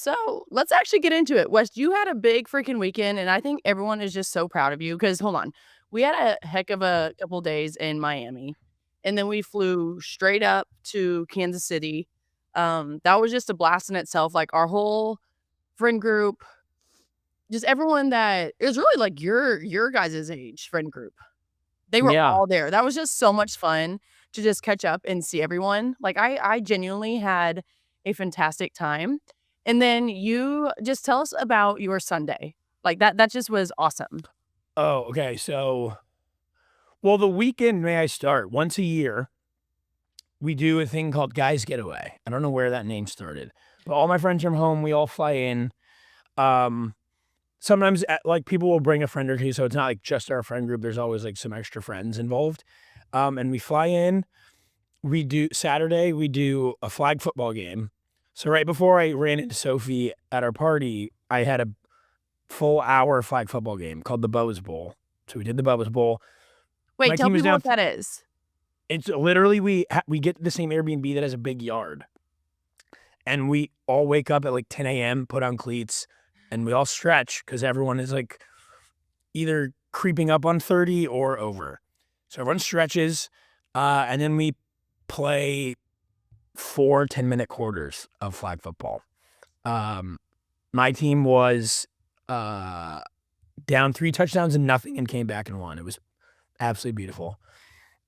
So let's actually get into it. West, you had a big freaking weekend, and I think everyone is just so proud of you because hold on. We had a heck of a couple days in Miami, and then we flew straight up to Kansas City. That was just a blast in itself. Like our whole friend group, just everyone that it was really like your guys' age friend group. They were Yeah. all there. That was just so much fun to just catch up and see everyone. Like I genuinely had a fantastic time. And then you just tell us about your Sunday. Like that just was awesome. Oh, okay. So, well, the weekend, may I start? Once a year, we do a thing called Guys Getaway. I don't know where that name started, but all my friends from home, we all fly in. Sometimes like people will bring a friend or two, so it's not like just our friend group. There's always like some extra friends involved. And we fly in. Saturday, we do a flag football game. So right before I ran into Sophie at our party, I had a full hour flag football game called the Bows Bowl. So we did the Bows Bowl. Wait, My tell team is people down. what that is. It's literally we get the same Airbnb that has a big yard, and we all wake up at like 10 a.m., put on cleats, and we all stretch because everyone is like either creeping up on 30 or over. So everyone stretches, and then we play 4 10-minute quarters of flag football. My team was down 3 touchdowns and nothing and came back and won. It was absolutely beautiful.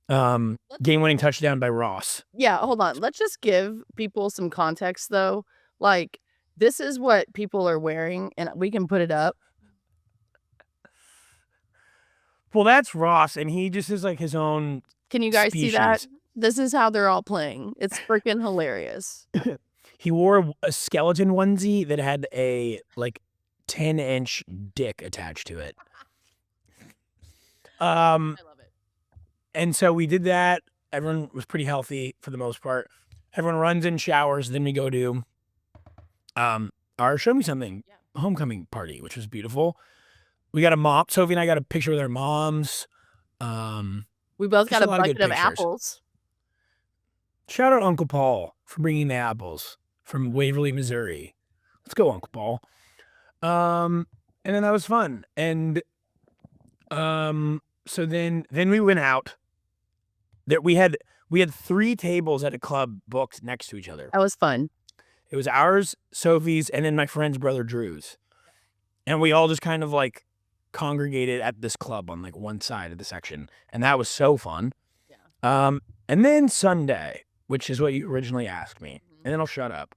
Game-winning touchdown by Ross. Yeah, hold on. Let's just give people some context though. Like this is what people are wearing and we can put it up. Well, that's Ross, and he just is like his own. Can you guys see that? This is how they're all playing. It's freaking hilarious. He wore a skeleton onesie that had a like 10-inch dick attached to it. I love it. And so we did that. Everyone was pretty healthy for the most part. Everyone runs in, showers. Then we go to our Show Me Something homecoming party, which was beautiful. We got a mom. Sophie and I got a picture with our moms. We both got a bucket of apples. Shout out Uncle Paul for bringing the apples from Waverly, Missouri. Let's go, Uncle Paul. And then that was fun. And so then we went out. That we had 3 tables at a club booked next to each other. That was fun. It was ours, Sophie's, and then my friend's brother Drew's. And we all just kind of like congregated at this club on like one side of the section. And that was so fun. Yeah. And then Sunday, which is what you originally asked me. And then I'll shut up.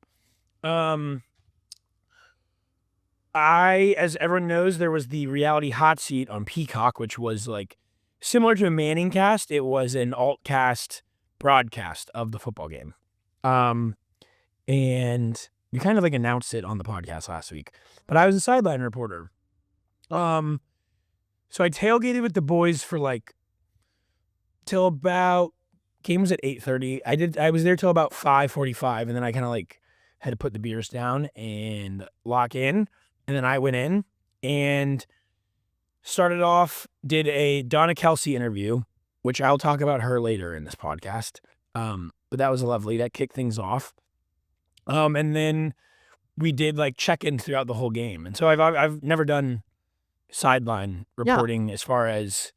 As everyone knows, there was the reality hot seat on Peacock, which was like similar to a Manning cast. It was an alt cast broadcast of the football game. And we kind of like announced it on the podcast last week, but I was a sideline reporter. So I tailgated with the boys for like till about game was at 8:30. I was there till about 5:45, and then I kind of like had to put the beers down and lock in. And then I went in and started off, did a Donna Kelce interview, which I'll talk about her later in this podcast. But that was lovely. That kicked things off. And then we did like check-ins throughout the whole game. And so I've never done sideline reporting as far as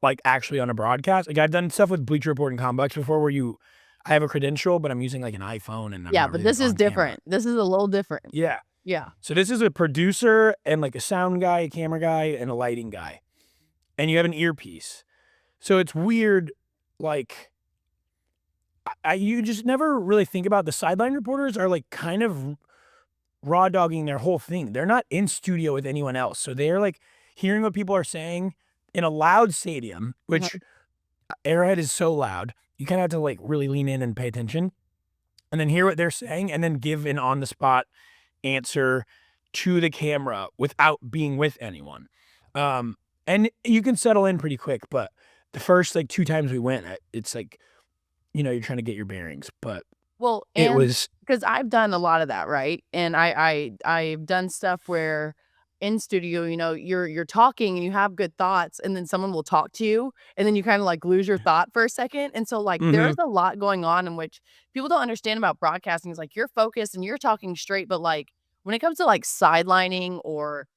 like actually on a broadcast. Like I've done stuff with Bleacher Report and Complex before where I have a credential, but I'm using like an iPhone and I'm not but really this is different. Camera. This is a little different. Yeah. Yeah. So this is a producer and like a sound guy, a camera guy, and a lighting guy. And you have an earpiece. So it's weird, like you just never really think about the sideline reporters are like kind of raw dogging their whole thing. They're not in studio with anyone else. So they're like hearing what people are saying in a loud stadium, which Arrowhead is so loud. You kind of have to like really lean in and pay attention and then hear what they're saying and then give an on the spot answer to the camera without being with anyone. And you can settle in pretty quick, but the first like 2 times we went, it's like, you're trying to get your bearings, but it was because I've done a lot of that, right? And I've done stuff where in studio, you're talking and you have good thoughts and then someone will talk to you and then you kind of like lose your thought for a second. And so like there's a lot going on in which people don't understand about broadcasting is like you're focused and you're talking straight, but like when it comes to, like, sidelining or,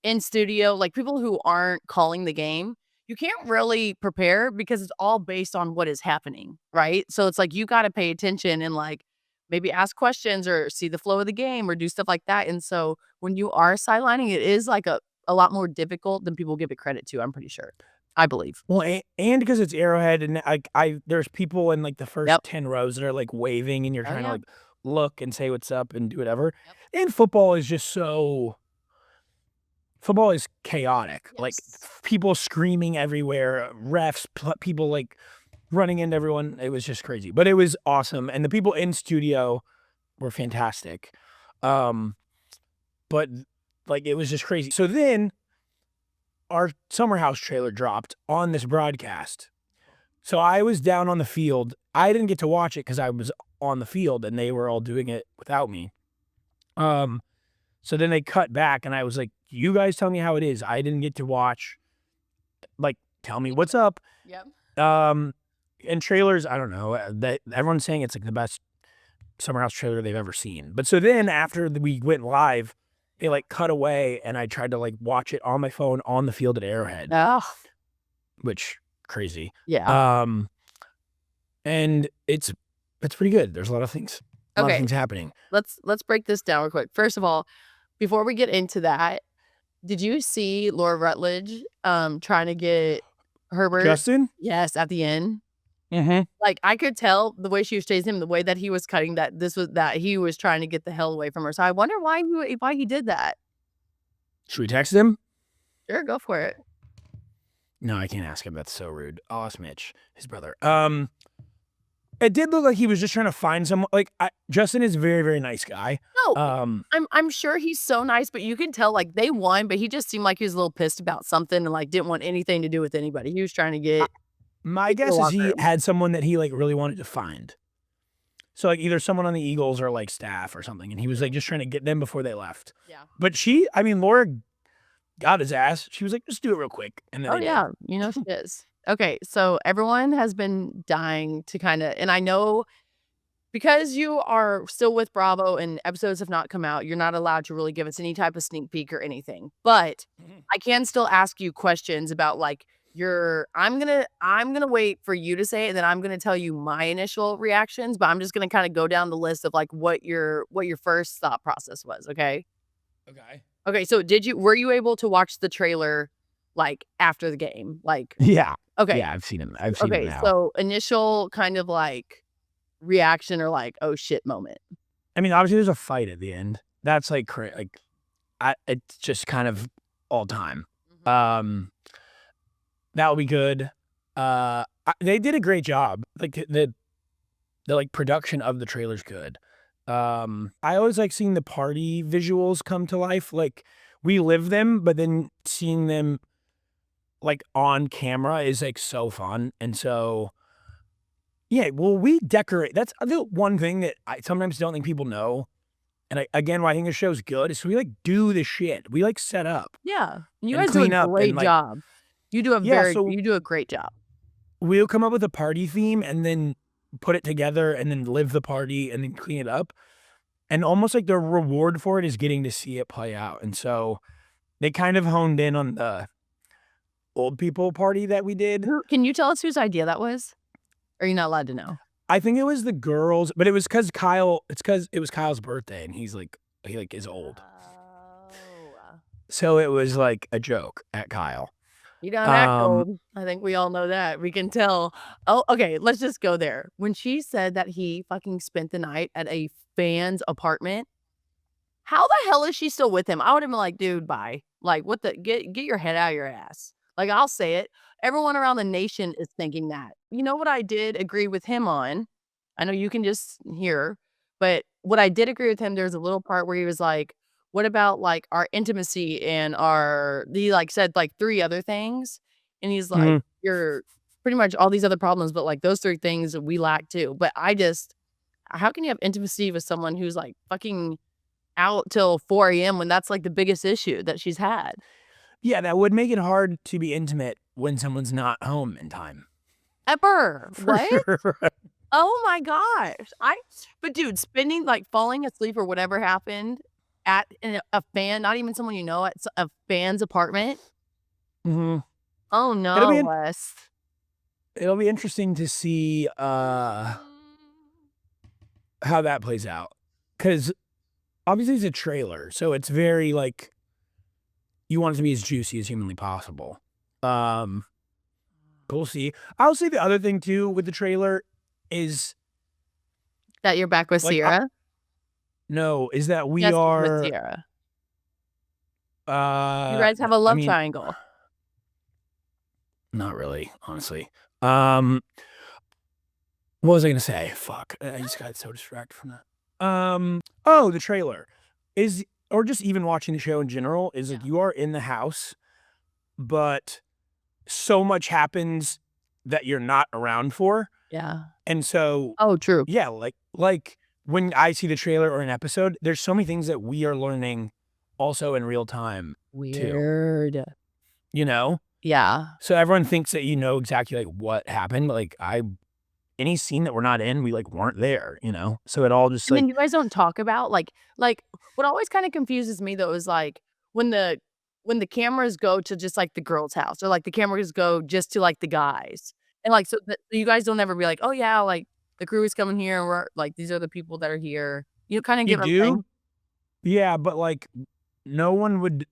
in studio, like, people who aren't calling the game, you can't really prepare because it's all based on what is happening, right? So it's like you gotta pay attention and, like, maybe ask questions or see the flow of the game or do stuff like that, and so when you are sidelining, it is, like, a lot more difficult than people give it credit to, I'm pretty sure. I believe. Well, and because it's Arrowhead and I there's people in, like, the first Yep. 10 rows that are, like, waving and you're Oh, trying to, yeah. like, look and say what's up and do whatever. Yep. And football is just so football is chaotic. Like, Yes. people screaming everywhere, refs, people, like, running into everyone. It was just crazy, but it was awesome, and the people in studio were fantastic. Um, but, like, it was just crazy. So then our summer house trailer dropped on this broadcast. So I was down on the field. I didn't get to watch it because I was on the field and they were all doing it without me. So then they cut back and I was like, you guys tell me how it is. I didn't get to watch. Like, tell me what's up. Yep. And trailers, I don't know. That everyone's saying it's like the best summer house trailer they've ever seen. But so then after we went live, they like cut away and I tried to like watch it on my phone on the field at Arrowhead, Oh, which crazy. yeah. And it's pretty good. There's a lot of things Okay. happening. Let's break this down real quick. First of all, before we get into that, did you see Laura Rutledge, trying to get Herbert? Justin? Yes, at the end. Mm-hmm. Like, I could tell the way she was chasing him, the way that he was cutting that he was trying to get the hell away from her. So I wonder why he did that. Should we text him? Sure, go for it. No, I can't ask him. That's so rude. I'll ask Mitch, his brother. It did look like he was just trying to find someone. Like, Justin is a very, very nice guy. No, I'm sure he's so nice, but you can tell, like, they won, but he just seemed like he was a little pissed about something and, like, didn't want anything to do with anybody. He was trying to get My guess is he had someone that he, like, really wanted to find. So, like, either someone on the Eagles or, like, staff or something, and he was, like, just trying to get them before they left. Yeah. But Laura got his ass. She was like, "Just do it real quick," and then Oh, yeah. You know she is. Okay, so everyone has been dying to kinda and I know because you are still with Bravo and episodes have not come out, you're not allowed to really give us any type of sneak peek or anything, but I can still ask you questions about, like, your I'm gonna wait for you to say it, and then I'm gonna tell you my initial reactions, but I'm just gonna kinda go down the list of, like, what your first thought process was, okay? Okay. Okay, so were you able to watch the trailer, like, after the game? Like Yeah. okay. Yeah, I've seen him. I've seen him Okay, now. so initial kind of, like, reaction or, like, "Oh, shit" moment. I mean, obviously, there's a fight at the end. That's, like, it's just kind of all time. That'll be good. They did a great job. Like, the like, production of the trailer's good. I always like seeing the party visuals come to life. Like, we live them, but then seeing them, like, on camera is, like, so fun, and so yeah, well, we decorate. That's the one thing that I sometimes don't think people know, and why I think the show's good is we, like, do the shit. We, like, set up. Yeah, you And guys do clean a up great and, like job. You do a great job. We'll come up with a party theme and then put it together and then live the party and then clean it up, and almost like the reward for it is getting to see it play out, and so they kind of honed in on the old people party that we did. Can you tell us whose idea that was? Or are you not allowed to know? I think it was the girls, but it was because it was Kyle's birthday, and he is old. Oh. So it was like a joke at Kyle. You don't act old. I think we all know that. We can tell. Oh, okay, let's just go there. When she said that he fucking spent the night at a fan's apartment, how the hell is she still with him? I would have been like, "Dude, bye." Like, what the get your head out of your ass. Like, I'll say it. Everyone around the nation is thinking that. You know what I did agree with him on? I know you can just hear, but what I did agree with him, there's a little part where he was like, "What about, like, our intimacy and he, like, said, like, 3 other things, and he's like, "You're pretty much all these other problems, but, like, those 3 things we lack too." But how can you have intimacy with someone who's, like, fucking out till 4 AM when that's, like, the biggest issue that she's had? Yeah, that would make it hard to be intimate when someone's not home in time. Ever. For What? sure. Oh my gosh. But dude, falling asleep or whatever happened, at a fan, not even someone you know, at a fan's apartment. Mm-hmm. Oh no, Wes. It'll be interesting to see how that plays out, because obviously it's a trailer, so it's very like you want it to be as juicy as humanly possible. We'll see. I'll say the other thing too with the trailer is that you're back with Sierra. No, is that we are with Sierra. You guys have a love triangle. Not really, honestly. What was I gonna say? Fuck, I just got so distracted from that. Oh, the trailer is, or just even watching the show in general, is like you are in the house, but so much happens that you're not around for. Yeah. And so, true. Yeah, like when I see the trailer or an episode, there's so many things that we are learning also in real time. Weird. Too. You know? Yeah. So everyone thinks that you know exactly like what happened, but like any scene that we're not in, we like weren't there, you know? So it all just like. And you guys don't talk about like what always kind of confuses me though is like when the cameras go to just like the girl's house, or like the cameras go just to like the guys. And like, so you guys don't ever be like, oh yeah, like the crew is coming here and we're like, these are the people that are here. You kind of get what I'm saying? Yeah, but like no one would.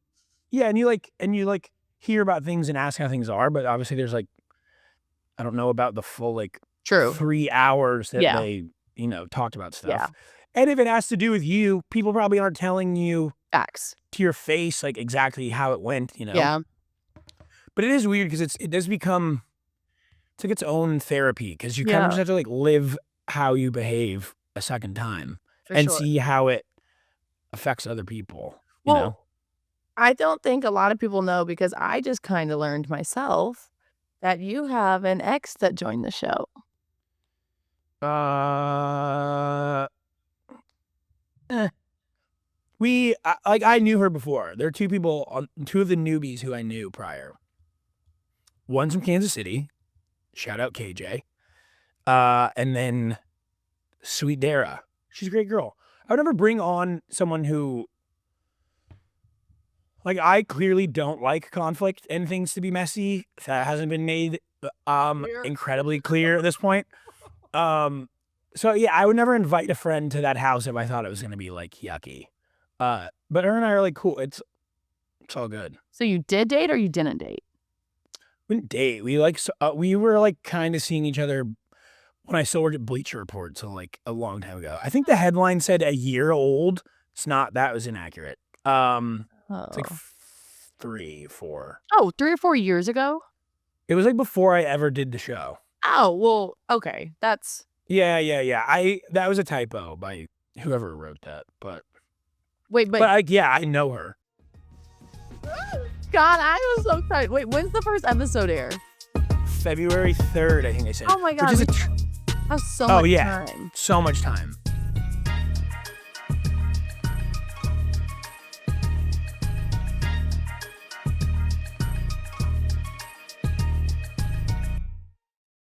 Yeah. And you like hear about things and ask how things are, but obviously there's like, I don't know about the full like 3 hours that they, you know, talked about stuff. Yeah. And if it has to do with you, people probably aren't telling you facts to your face, like exactly how it went, you know? Yeah. But it is weird because it does become, it's like its own therapy, because you kind of just have to like live how you behave a second time see how it affects other people, you know? I don't think a lot of people know, because I just kind of learned myself that you have an ex that joined the show. I knew her before. There are two of the newbies who I knew prior. One's from Kansas City. Shout out KJ. And then Sweet Dara. She's a great girl. I would never bring on someone who, like, I clearly don't like conflict and things to be messy. That hasn't been made incredibly clear at this point. So yeah, I would never invite a friend to that house if I thought it was going to be like yucky. But her and I are like cool. It's all good. So you did date or you didn't date? We didn't date. We were like kind of seeing each other when I still worked at Bleacher Report, so like a long time ago. I think the headline said a year old. It's not. That was inaccurate. It's like 3, 4. Oh, 3 or 4 years ago? It was like before I ever did the show. Oh, well, okay. That's... Yeah. That was a typo by whoever wrote that, but... Wait, but I know her. God, I was so excited. Wait, when's the first episode air? February 3rd, I think they said. Oh my God. Which is that's so much time. So much time.